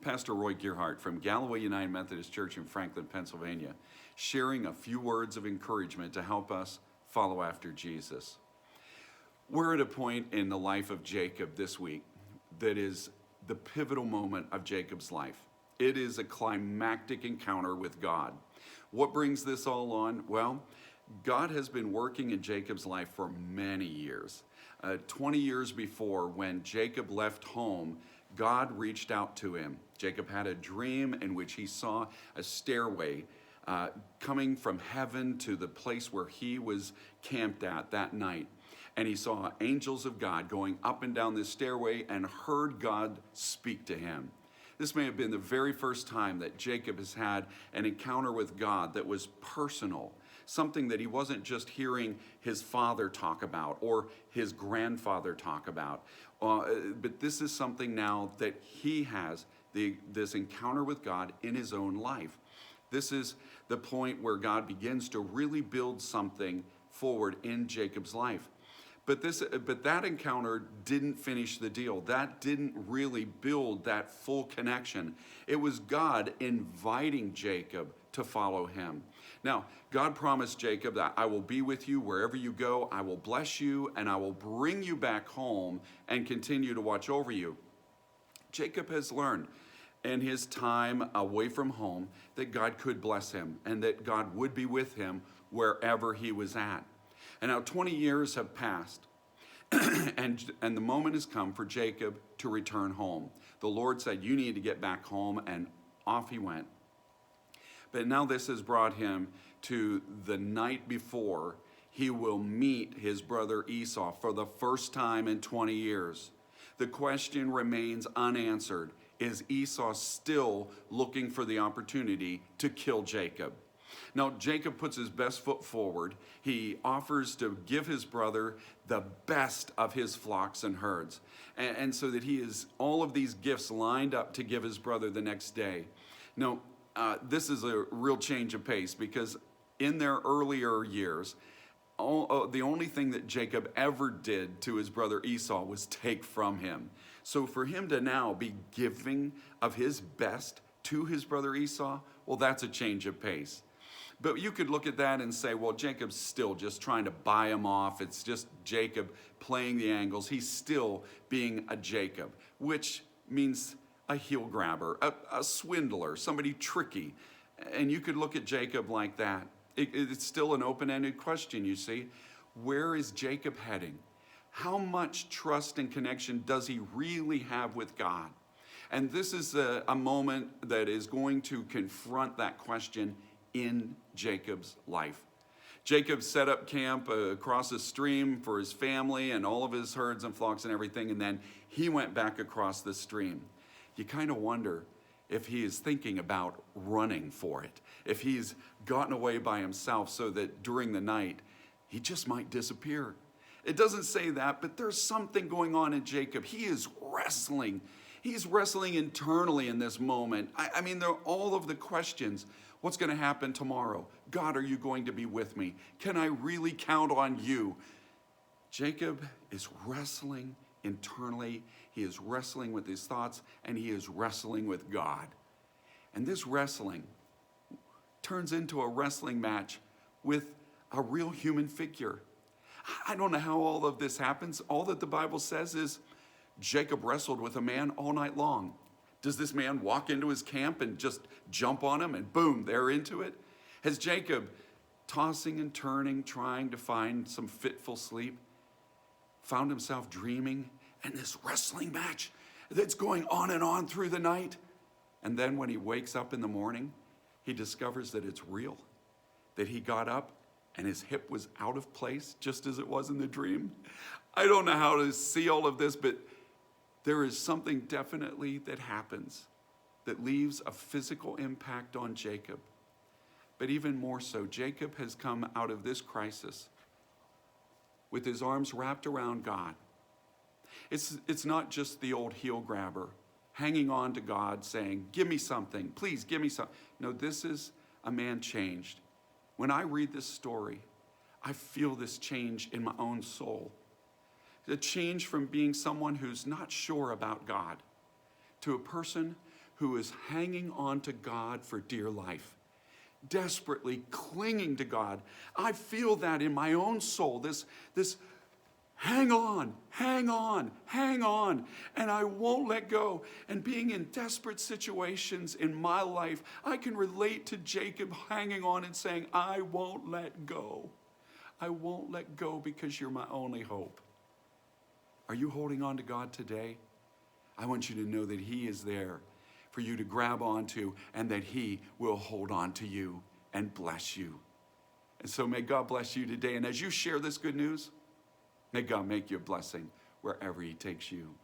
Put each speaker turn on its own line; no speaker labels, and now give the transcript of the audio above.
Pastor Roy Gearhart from Galloway United Methodist Church in Franklin, Pennsylvania, sharing a few words of encouragement to help us follow after Jesus. We're at a point in the life of Jacob this week that is the pivotal moment of Jacob's life. It is a climactic encounter with God. What brings this all on? Well, God has been working in Jacob's life for many years. 20 years before, when Jacob left home, God reached out to him. Jacob had a dream in which he saw a stairway coming from heaven to the place where he was camped at that night. And he saw angels of God going up and down this stairway and heard God speak to him. This may have been the very first time that Jacob has had an encounter with God that was personal, something that he wasn't just hearing his father talk about or his grandfather talk about. But this is something now that he has, this encounter with God in his own life. This is the point where God begins to really build something forward in Jacob's life. But that encounter didn't finish the deal. That didn't really build that full connection. It was God inviting Jacob to follow him. Now, God promised Jacob that I will be with you wherever you go. I will bless you and I will bring you back home and continue to watch over you. Jacob has learned in his time away from home that God could bless him and that God would be with him wherever he was at. And now 20 years have passed, and the moment has come for Jacob to return home. The Lord said, you need to get back home, and off he went. But now this has brought him to the night before he will meet his brother Esau for the first time in 20 years. The question remains unanswered. Is Esau still looking for the opportunity to kill Jacob? Now, Jacob puts his best foot forward. He offers to give his brother the best of his flocks and herds. And so that he has all of these gifts lined up to give his brother the next day. Now, this is a real change of pace because in their earlier years, the only thing that Jacob ever did to his brother Esau was take from him. So for him to now be giving of his best to his brother Esau, well, that's a change of pace. But you could look at that and say, well, Jacob's still just trying to buy him off. It's just Jacob playing the angles. He's still being a Jacob, which means a heel grabber, a swindler, somebody tricky. And you could look at Jacob like that. It's still an open-ended question, you see. Where is Jacob heading? How much trust and connection does he really have with God? And this is a moment that is going to confront that question in Jacob's life. Jacob set up camp across a stream for his family and all of his herds and flocks and everything, and then he went back across the stream. You kind of wonder if he is thinking about running for it, if he's gotten away by himself so that during the night he just might disappear. It doesn't say that, but there's something going on in Jacob. He is wrestling. He's wrestling internally in this moment. I mean, there are all of the questions. What's going to happen tomorrow? God, are you going to be with me? Can I really count on you? Jacob is wrestling internally. He is wrestling with his thoughts, and he is wrestling with God. And this wrestling turns into a wrestling match with a real human figure. I don't know how all of this happens. All that the Bible says is Jacob wrestled with a man all night long. Does this man walk into his camp and just jump on him and boom, they're into it? Has Jacob, tossing and turning, trying to find some fitful sleep, found himself dreaming and this wrestling match that's going on and on through the night? And then when he wakes up in the morning, he discovers that it's real, that he got up and his hip was out of place just as it was in the dream. I don't know how to see all of this, but there is something definitely that happens that leaves a physical impact on Jacob. But even more so, Jacob has come out of this crisis with his arms wrapped around God. It's not just the old heel grabber hanging on to God saying, give me something, please give me something. No, this is a man changed. When I read this story, I feel this change in my own soul. The change from being someone who's not sure about God to a person who is hanging on to God for dear life, desperately clinging to God. I feel that in my own soul, this hang on, hang on, hang on, and I won't let go. And being in desperate situations in my life, I can relate to Jacob hanging on and saying, I won't let go. I won't let go because you're my only hope. Are you holding on to God today? I want you to know that He is there for you to grab onto, and that He will hold on to you and bless you. And so may God bless you today. And as you share this good news, may God make you a blessing wherever He takes you.